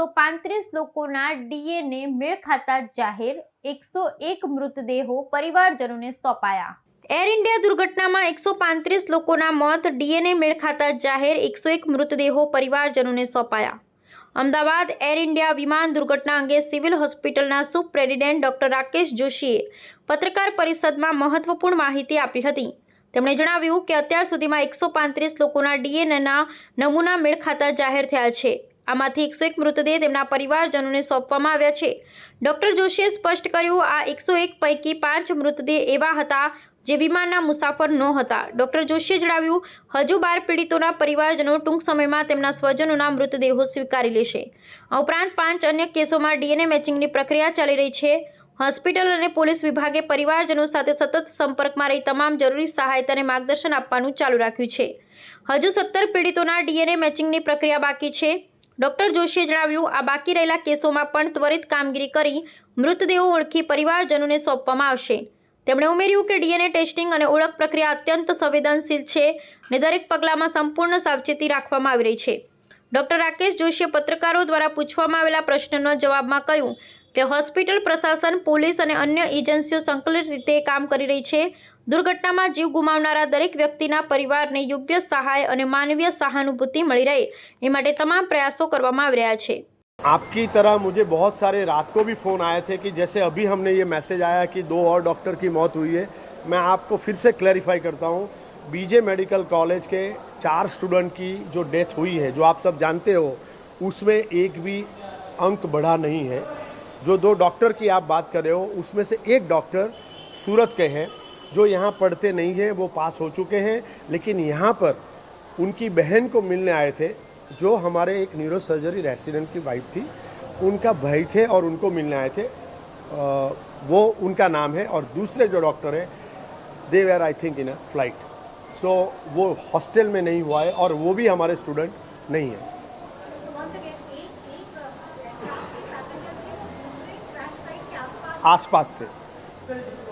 135 લોકોના ડીએનએ મેળ ખાતા જાહેર, 101 મૃતદેહો પરિવારજનોને સોંપાયા। એર ઇન્ડિયા દુર્ઘટનામાં 135 લોકોના મોત, ડીએનએ મેળ ખાતા જાહેર, 101 મૃતદેહો પરિવારજનોને સોંપાયા। અમદાવાદ એર ઇન્ડિયા વિમાન દુર્ઘટના અંગે સિવિલ હોસ્પિટલના સુપ્રેસિડેન્ટ ડોક્ટર રાકેશ જોશીએ પત્રકાર પરિષદમાં મહત્વપૂર્ણ માહિતી આપી હતી। તેમણે જણાવ્યું કે અત્યાર સુધીમાં 135 લોકોના ડીએનએના નમૂના મેળ ખાતા જાહેર થયા છે। આમાંથી 101 મૃતદેહ તેમના પરિવારજનોને સોંપવામાં આવ્યા છે। ડોક્ટર જોશીએ સ્પષ્ટ કર્યું, આ 101 પૈકી 5 મૃતદેહ એવા હતા જે વિમાનના મુસાફર નહોતા। ડોક્ટર જોશીએ જણાવ્યું, હજુ 12 પીડિતોના પરિવારજનો ટૂંક સમયમાં તેમના સ્વજનોના મૃતદેહો સ્વીકારી લેશે। આ ઉપરાંત 5 અન્ય કેસોમાં ડીએનએ મેચિંગની પ્રક્રિયા ચાલી રહી છે। હોસ્પિટલ અને પોલીસ વિભાગે પરિવારજનો સાથે સતત સંપર્કમાં રહી તમામ જરૂરી સહાયતા અને માર્ગદર્શન આપવાનું ચાલુ રાખ્યું છે। હજુ 17 પીડિતોના ડીએનએ મેચિંગની પ્રક્રિયા બાકી છે। ડોક્ટર જોશીએ જણાવ્યું, આ બાકી રહેલા કેસોમાં પણ ત્વરિત કામગીરી કરી મૃતદેહો ઓળખી પરિવારજનોને સોંપવામાં આવશે। તેમણે ઉમેર્યું કે ડીએનએ ટેસ્ટિંગ અને ઓળખ પ્રક્રિયા અત્યંત સંવેદનશીલ છે અને દરેક પગલામાં સંપૂર્ણ સાવચેતી રાખવામાં આવી રહી છે। ડોક્ટર રાકેશ જોશીએ પત્રકારો દ્વારા પૂછવામાં આવેલા પ્રશ્નનો જવાબમાં કહ્યું કે હોસ્પિટલ પ્રશાસન, પોલીસ અને અન્ય એજન્સીઓ સંકલિત રીતે કામ કરી રહી છે। દુર્ઘટનામાં જીવ ગુમાવનારા દરેક વ્યક્તિના પરિવારને યોગ્ય સહાય અને માનવીય સહાનુભૂતિ મળી રહે એ માટે તમામ પ્રયાસો કરવામાં આવી રહ્યા છે। आपकी तरह मुझे बहुत सारे रात को भी फ़ोन आए थे कि जैसे अभी हमने ये मैसेज आया कि 2 और डॉक्टर की मौत हुई है। मैं आपको फिर से क्लैरिफाई करता हूँ, बीजे मेडिकल कॉलेज के 4 स्टूडेंट की जो डेथ हुई है, जो आप सब जानते हो, उसमें एक भी अंक बढ़ा नहीं है। जो 2 डॉक्टर की आप बात कर रहे हो, उसमें से एक डॉक्टर सूरत के हैं, जो यहाँ पढ़ते नहीं हैं, वो पास हो चुके हैं, लेकिन यहाँ पर उनकी बहन को मिलने आए थे, जो हमारे एक न्यूरो सर्जरी रेसिडेंट की वाइफ थी, उनका भाई थे और उनको मिलने आए थे। वो उनका नाम है। और दूसरे जो डॉक्टर हैं, they were I think in a flight, so वो हॉस्टल में नहीं हुआ है और वो भी हमारे स्टूडेंट नहीं है। आसपास थे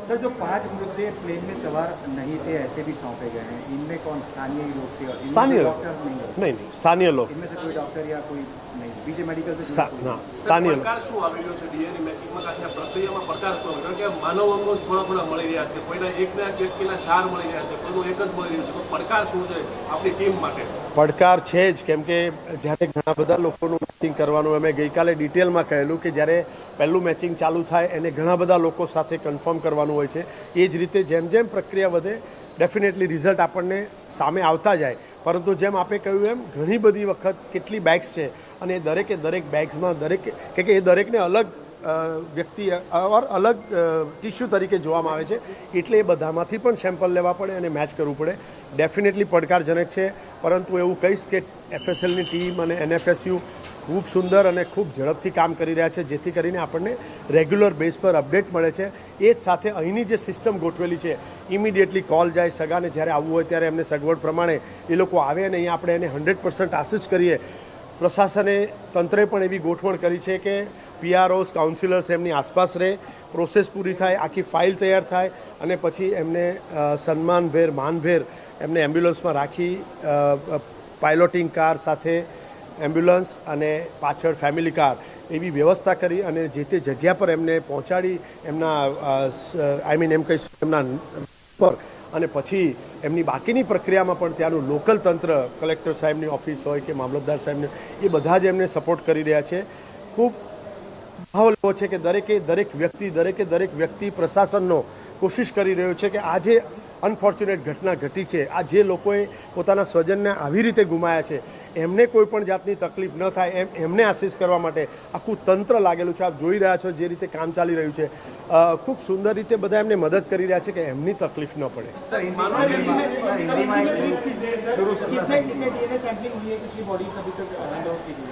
सर। जो 5 मृतदेह प्लेन में सवार नहीं थे, ऐसे भी सौंपे गए हैं। इनमें कौन स्थानीय लोग थे? और स्थानीय डॉक्टर नहीं, स्थानीय लोग। इनमें से कोई डॉक्टर या कोई नहीं? बीजे मेडिकल से ना, स्थानीय लोग। પડકાર શું આવી રહ્યો છે ડીએનએ મેચિંગમાં? કારણ કે પ્રક્રિયામાં પડકાર શું આવે? કારણ કે માનવ અંગો થોડા મળી રહ્યા છે, કોઈના એકના વ્યક્તિના 4 મળી રહ્યા છે, કોઈનું એક જ મળી રહ્યું છે। તો પડકાર શું છે આપણી ટીમ માટે? પડકાર છે જ, કેમ કે જ્યારે ઘણા બધા લોકોનું મેચિંગ કરવાનું, અમે ગઈકાલે ડિટેલમાં કહેલું કે જ્યારે પહેલું મેચિંગ ચાલુ થાય એને ઘણા બધા લોકો સાથે કન્ફર્મ કરવાનું હોય છે। એ જ રીતે જેમ જેમ પ્રક્રિયા વધે ડેફિનેટલી રિઝલ્ટ આપણને સામે આવતા જાય। પરંતુ જેમ આપે કહ્યું એમ ઘણી બધી વખત કેટલી બેગ્સ છે અને દરેક બેગ્સમાં કે એ દરેકને અલગ વ્યક્તિ ઓર અલગ ટિશ્યુ તરીકે જોવામાં આવે છે, એટલે એ બધામાંથી પણ સેમ્પલ લેવા પડે અને મેચ કરવું પડે। ડેફિનેટલી પડકારજનક છે, પરંતુ એવું કહીશ કે એફએસએલની ટીમ અને એનએફએસયુ ખૂબ સુંદર અને ખૂબ ઝડપથી કામ કરી રહ્યા છે, જેથી કરીને આપણને રેગ્યુલર બેઝ પર અપડેટ મળે છે। એ જ સાથે અહીંની જે સિસ્ટમ ગોઠવેલી છે, ઇમિડિયેટલી કોલ જાય સગાને, જ્યારે આવવું હોય ત્યારે એમને સગવડ પ્રમાણે એ લોકો આવે અને અહીંયા આપણે એને 100% આસિસ્ટ કરીએ। પ્રશાસને, તંત્રે પણ એવી ગોઠવણ કરી છે કે પીઆરઓસ, કાઉન્સિલર્સ એમની આસપાસ રહે, પ્રોસેસ પૂરી થાય, આખી ફાઇલ તૈયાર થાય અને પછી એમને સન્માનભેર, માનભેર એમને એમ્બ્યુલન્સમાં રાખી પાયલોટિંગ કાર સાથે એમ્બ્યુલન્સ અને પાછળ ફેમિલી કાર એવી વ્યવસ્થા કરી અને જે તે જગ્યા પર એમને પહોંચાડી એમના એમ કહીશું એમના પર, અને પછી એમની બાકીની પ્રક્રિયામાં પણ ત્યાંનું લોકલ તંત્ર, કલેક્ટર સાહેબની ઓફિસ હોય કે મામલતદાર સાહેબને, એ બધા જ એમને સપોર્ટ કરી રહ્યા છે। ખૂબ ભાવ લેવો છે કે દરેક વ્યક્તિ પ્રશાસનનો કોશિશ કરી રહ્યો છે કે આ જે અનફોર્ચ્યુનેટ ઘટના ઘટી છે, આ જે લોકોએ પોતાના સ્વજનને આવી રીતે ગુમાયા છે, એમને કોઈ પણ જાતની તકલીફ ન થાય એમને આસિસ્ટ કરવા માટે આખું તંત્ર લાગેલું છે। આપ જોઈ રહ્યા છો જે રીતે કામ ચાલી રહ્યું છે, ખૂબ સુંદર રીતે બધા એમને મદદ કરી રહ્યા છે કે એમની તકલીફ ન પડે।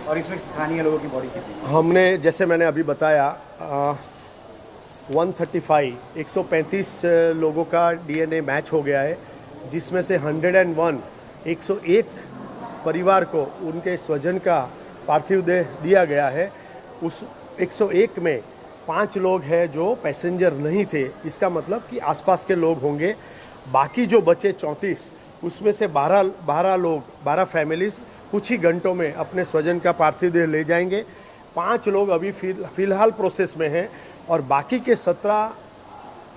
और इसमें स्थानीय लोगों की बॉडी कितनी? हमने जैसे मैंने अभी बताया 135 लोगों का डीएनए मैच हो गया है, जिसमें से 101 परिवार को उनके स्वजन का पार्थिव देह दिया गया है। उस 101 में 5 लोग हैं जो पैसेंजर नहीं थे, इसका मतलब कि आसपास के लोग होंगे। बाकी जो बचे 34, उसमें से 12 फैमिलीज़ कुछ ही घंटों में अपने स्वजन का पार्थिव देह ले जाएंगे। 5 लोग अभी फिलहाल प्रोसेस में हैं और बाकी के 17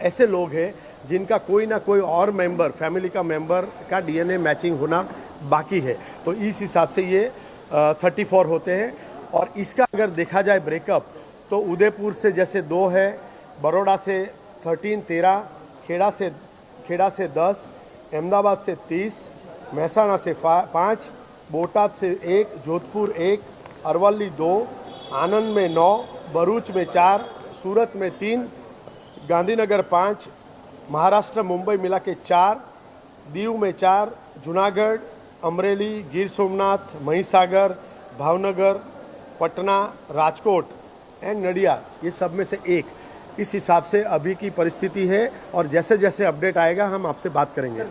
ऐसे लोग हैं जिनका कोई ना कोई और मेंबर, फैमिली का मेंबर का डीएनए मैचिंग होना बाकी है। तो इस हिसाब से ये 34 होते हैं। और इसका अगर देखा जाए ब्रेकअप तो उदयपुर से जैसे 2 है, बड़ौदा से 13, खेड़ा से 10, अहमदाबाद से 30, महसाणा से 5, बोटाद से 1, जोधपुर 1, अरवली 2, आनंद में 9, भरूच में 4, सूरत में 3, गांधीनगर 5, महाराष्ट्र मुंबई मिला के 4, दीव में 4, जूनागढ़, अमरेली, गिर सोमनाथ, महिसागर, भावनगर, पटना, राजकोट एंड नडियाद, ये सब में से 1। इस हिसाब से अभी की परिस्थिति है और जैसे जैसे अपडेट आएगा हम आपसे बात करेंगे।